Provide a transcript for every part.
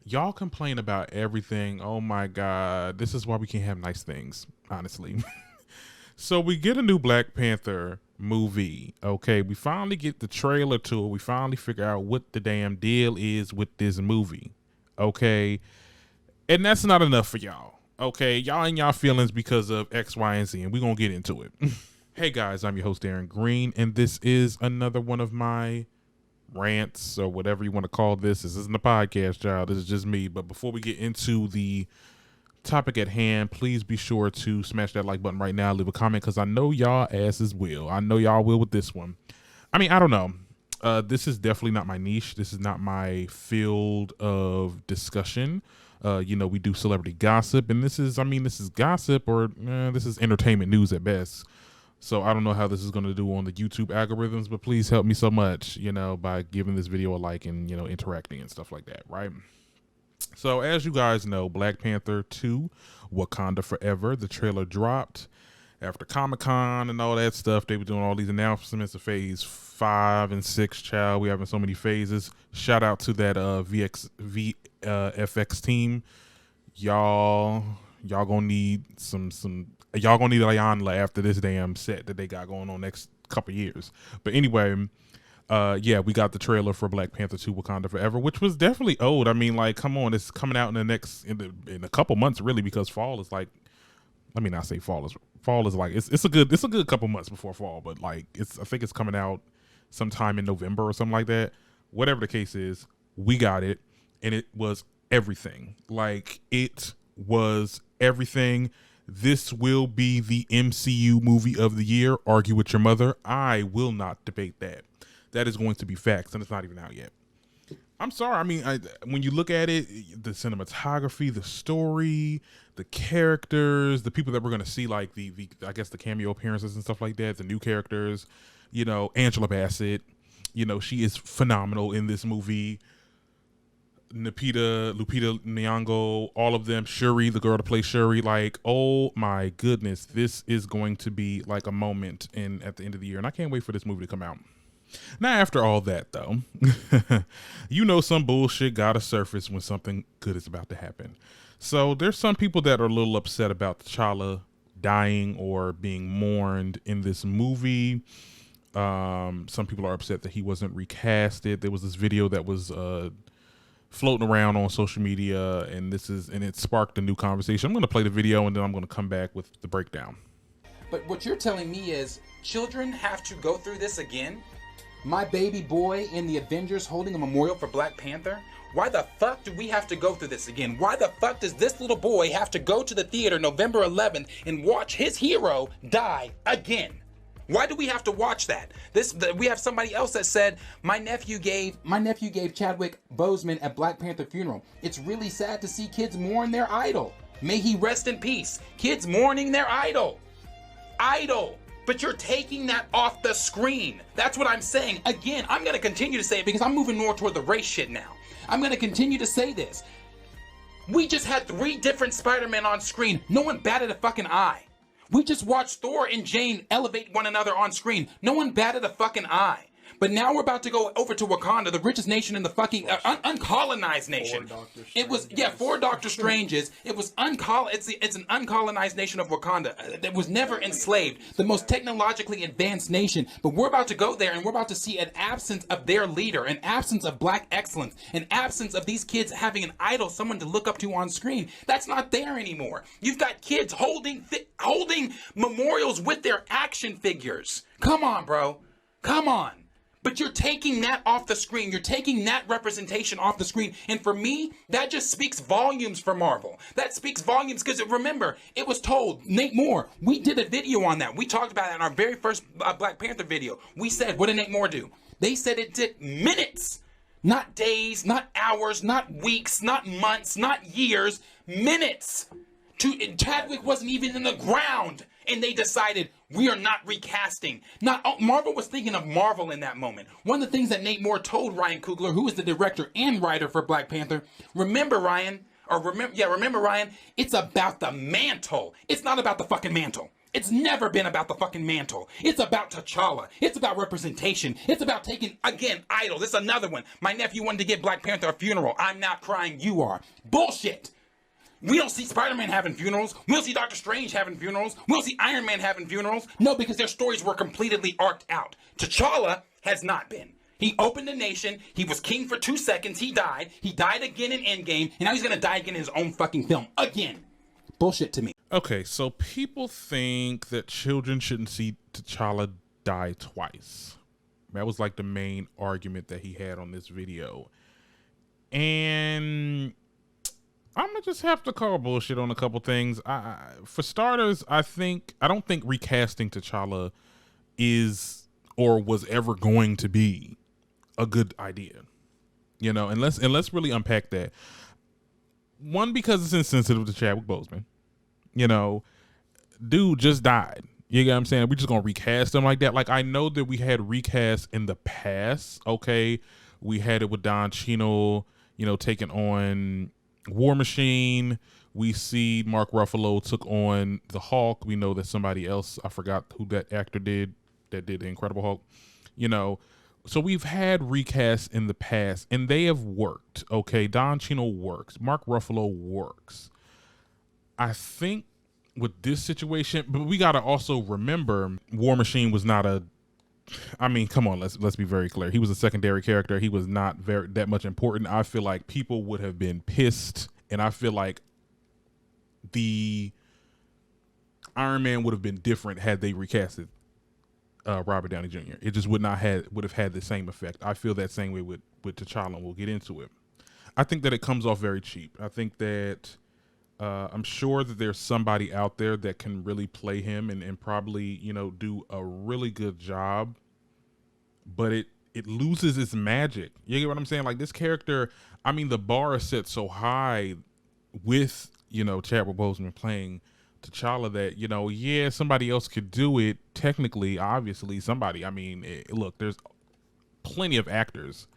Y'all complain about everything. Oh my God. This is why we can't have nice things, honestly. So we get a new Black Panther movie. Okay. We finally get the trailer to it. We finally figure out what the damn deal is with this movie. Okay. And that's not enough for y'all. Okay. Y'all in y'all feelings because of X, Y, and Z. And we're going to get into it. Hey guys, I'm your host, Aaron Green. And this is another one of my rants or whatever you want to call this. This isn't a podcast, y'all. This is just me. But before we get into the topic at hand, please be sure to smash that like button right now. Leave a comment because I know y'all asses will. I know y'all will with this one. I mean, I don't know. This is definitely not my niche. This is not my field of discussion. We do celebrity gossip, and this is gossip or this is entertainment news at best. So I don't know how this is going to do on the YouTube algorithms, but please help me so much, by giving this video a like and, interacting and stuff like that, right? So as you guys know, Black Panther 2, Wakanda Forever, the trailer dropped after Comic-Con and all that stuff. They were doing all these announcements of phase 5 and 6, child. We having so many phases. Shout out to that VFX team. Y'all gonna need y'all gonna need a Ayanla after this damn set that they got going on next couple years. But anyway, we got the trailer for Black Panther 2 Wakanda Forever, which was definitely old. I mean, like, come on, it's coming out in a couple months, really, because fall is like, let me not say fall is like it's a good couple months before fall, but like I think it's coming out sometime in November or something like that. Whatever the case is, we got it, and it was everything. Like, it was everything. This will be the MCU movie of the year. Argue with your mother. I will not debate that. That is going to be facts, and it's not even out yet. I'm sorry. I mean, when you look at it, the cinematography, the story, the characters, the people that we're going to see, like the cameo appearances and stuff like that, the new characters, Angela Bassett, she is phenomenal in this movie. Lupita Nyong'o, all of them, Shuri, the girl to play Shuri, like, oh my goodness, this is going to be like a moment at the end of the year, and I can't wait for this movie to come out. Now, after all that, though, some bullshit gotta surface when something good is about to happen. So there's some people that are a little upset about T'Challa dying or being mourned in this movie. Some people are upset that he wasn't recasted. There was this video that was floating around on social media, and it sparked a new conversation. I'm going to play the video, and then I'm going to come back with the breakdown. But what you're telling me is children have to go through this again? My baby boy in the Avengers holding a memorial for Black Panther? Why the fuck do we have to go through this again? Why the fuck does this little boy have to go to the theater November 11th and watch his hero die again? Why do we have to watch that? We have somebody else that said, my nephew gave Chadwick Boseman a Black Panther funeral. It's really sad to see kids mourn their idol. May he rest in peace. Kids mourning their idol. But you're taking that off the screen. That's what I'm saying. Again, I'm going to continue to say it because I'm moving more toward the race shit now. I'm going to continue to say this. We just had 3 different Spider-Men on screen. No one batted a fucking eye. We just watched Thor and Jane elevate one another on screen. No one batted a fucking eye. But now we're about to go over to Wakanda, the richest nation in the fucking uncolonized nation. 4 Doctor Stranges. It was it's an uncolonized nation of Wakanda that was never enslaved, the most technologically advanced nation. But we're about to go there, and we're about to see an absence of their leader, an absence of black excellence, an absence of these kids having an idol, someone to look up to on screen. That's not there anymore. You've got kids holding memorials with their action figures. Come on, bro. Come on. But you're taking that off the screen. You're taking that representation off the screen. And for me, that just speaks volumes for Marvel. That speaks volumes because, remember, it was told, Nate Moore, we did a video on that. We talked about it in our very first Black Panther video. We said, what did Nate Moore do? They said it took minutes, not days, not hours, not weeks, not months, not years, minutes. Chadwick wasn't even in the ground. And they decided, we are not recasting. Marvel was thinking of Marvel in that moment. One of the things that Nate Moore told Ryan Coogler, who is the director and writer for Black Panther, remember Ryan, it's about the mantle. It's not about the fucking mantle. It's never been about the fucking mantle. It's about T'Challa. It's about representation. It's about taking, again, idols. It's another one. My nephew wanted to give Black Panther a funeral. I'm not crying, you are. Bullshit. We don't see Spider-Man having funerals. We don't see Doctor Strange having funerals. We don't see Iron Man having funerals. No, because their stories were completely arced out. T'Challa has not been. He opened the nation. He was king for 2 seconds. He died. He died again in Endgame. And now he's going to die again in his own fucking film. Again. Bullshit to me. Okay, so people think that children shouldn't see T'Challa die twice. That was like the main argument that he had on this video. And I'm gonna just have to call bullshit on a couple things. For starters, I don't think recasting T'Challa is or was ever going to be a good idea. You know, and let's really unpack that. One, because it's insensitive to Chadwick Boseman. You know, dude just died. You get what I'm saying? We're just gonna recast him like that. Like, I know that we had recast in the past. Okay, we had it with Don Cheadle, you know, taking on War Machine. We see Mark Ruffalo took on the Hulk. We know that somebody else, I forgot who that actor did, that did the Incredible Hulk. You know, so we've had recasts in the past, and they have worked. Okay, Don Cheadle works. Mark Ruffalo works. I think with this situation, but we got to also remember War Machine was not a, I mean, come on, let's be very clear. He was a secondary character. He was not that much important. I feel like people would have been pissed, and I feel like the Iron Man would have been different had they recasted Robert Downey Jr. It just would have had the same effect. I feel that same way with T'Challa, and we'll get into it. I think that it comes off very cheap. I think that I'm sure that there's somebody out there that can really play him and probably, you know, do a really good job, but it loses its magic. You get what I'm saying? Like, this character, I mean, the bar is set so high with, you know, Chadwick Boseman playing T'Challa that, you know, yeah, somebody else could do it. Technically, obviously, somebody. I mean, look, there's plenty of actors.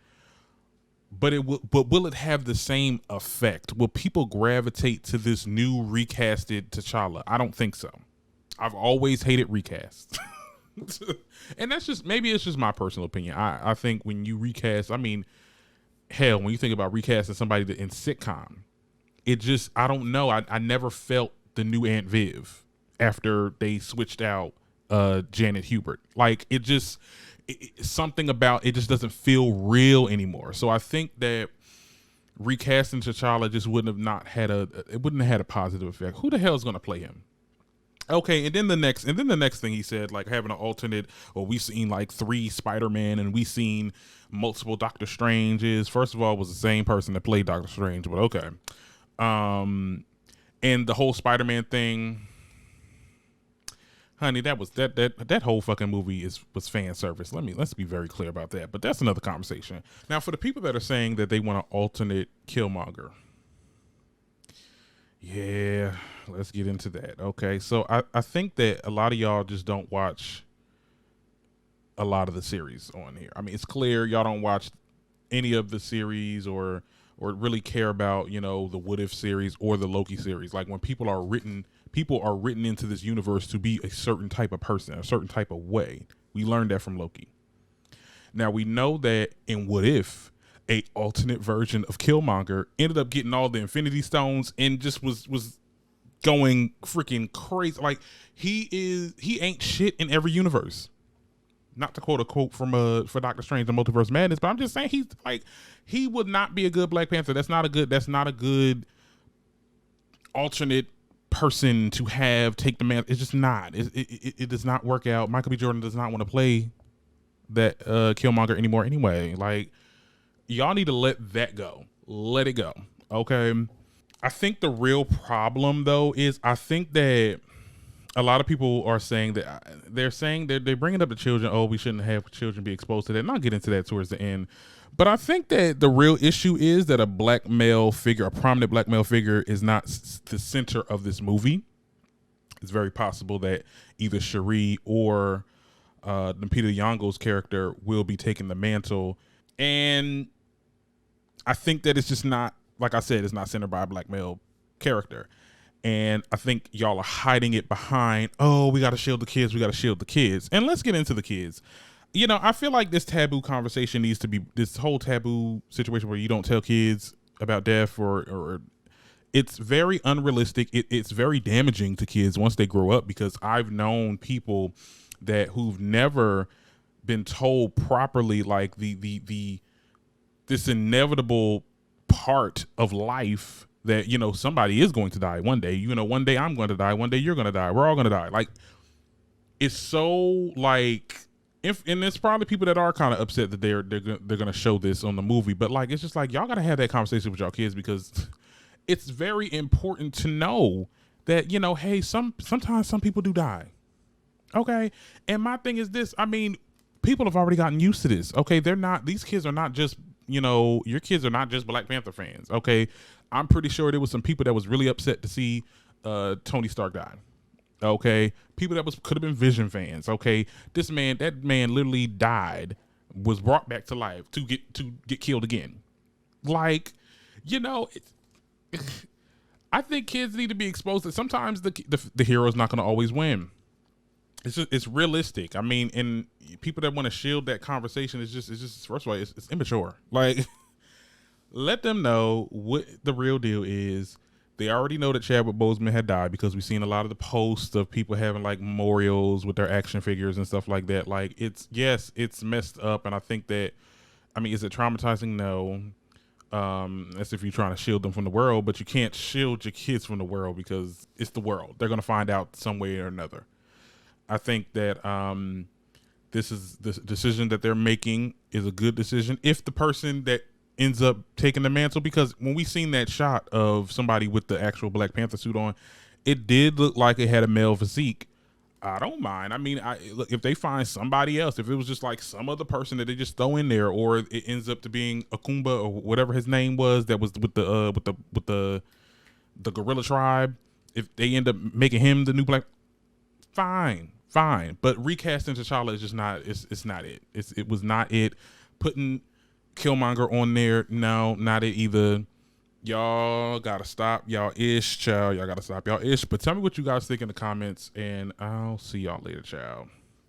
But will it have the same effect? Will people gravitate to this new recasted T'Challa? I don't think so. I've always hated recast. And that's just, maybe it's just my personal opinion. I think when you recast, I mean, hell, when you think about recasting somebody in sitcom, it just, I don't know. I never felt the new Aunt Viv after they switched out Janet Hubert. Like, it just, something about it just doesn't feel real anymore. So I think that recasting T'Challa just wouldn't have had a positive effect. Who the hell is going to play him? Okay, and then the next thing he said, like, having an alternate, or we've seen like 3 Spider-Man and we've seen multiple Doctor Stranges. First of all, it was the same person that played Doctor Strange, but okay. And the whole Spider-Man thing, honey, that whole fucking movie was fan service. Let's be very clear about that. But that's another conversation. Now, for the people that are saying that they want to alternate Killmonger, yeah, let's get into that. Okay, so I think that a lot of y'all just don't watch a lot of the series on here. I mean, it's clear y'all don't watch any of the series or really care about, you know, the What If series or the Loki series. Like, when people are written into this universe to be a certain type of person, a certain type of way. We learned that from Loki. Now, we know that in What If, a alternate version of Killmonger ended up getting all the Infinity Stones and just was going freaking crazy. Like, he ain't shit in every universe. Not to quote a quote from for Doctor Strange, the Multiverse Madness, but I'm just saying he would not be a good Black Panther. That's not a good alternate person to have take the man. It's just not. It does not work out. Michael B. Jordan does not want to play that Killmonger anymore anyway. Like, y'all need to let that go. Let it go. Okay. I think the real problem though is, I think that a lot of people are saying that they're bringing up the children. Oh, we shouldn't have children be exposed to that. And I'll get into that towards the end. But I think that the real issue is that a prominent black male figure is not the center of this movie. It's very possible that either Cherie or Lupita Nyong'o's character will be taking the mantle. And I think that it's just not, like I said, it's not centered by a black male character. And I think y'all are hiding it behind, oh, we got to shield the kids. We got to shield the kids. And let's get into the kids. You know, I feel like this taboo conversation needs to be, this whole taboo situation where you don't tell kids about death or it's very unrealistic. It's very damaging to kids once they grow up, because I've known people who've never been told properly, like this inevitable part of life that, you know, somebody is going to die one day. You know, one day I'm going to die. One day you're going to die. We're all going to die. Like, it's so like, and there's probably people that are kind of upset that they're going to show this on the movie, but like, it's just like, y'all got to have that conversation with y'all kids, because it's very important to know that, you know, hey, sometimes some people do die. Okay. And my thing is this, I mean, people have already gotten used to this. Okay. These kids are not just, you know, your kids are not just Black Panther fans. Okay. I'm pretty sure there was some people that was really upset to see Tony Stark die. Okay. People that could have been Vision fans. Okay. That man literally died, was brought back to life to get killed again. Like, you know, I think kids need to be exposed that sometimes the hero's not going to always win. It's realistic. I mean, and people that want to shield that conversation is just first of all, it's immature. Like, let them know what the real deal is. They already know that Chadwick Boseman had died, because we've seen a lot of the posts of people having like memorials with their action figures and stuff like that. Like, it's messed up, and I think that, I mean, is it traumatizing? No. That's if you're trying to shield them from the world, but you can't shield your kids from the world, because it's the world. They're going to find out some way or another. I think that this decision that they're making is a good decision if the person that ends up taking the mantle, because when we seen that shot of somebody with the actual Black Panther suit on, it did look like it had a male physique. I don't mind. I mean, look, if they find somebody else, if it was just like some other person that they just throw in there, or it ends up to being Akumba or whatever his name was, that was with the gorilla tribe, if they end up making him the new Black, fine. But recasting T'Challa is just not. It's not it. It was not it. Putting Killmonger on there, no, not it either. Y'all gotta stop y'all ish, child. Y'all gotta stop y'all ish. But tell me what you guys think in the comments, and I'll see y'all later, child.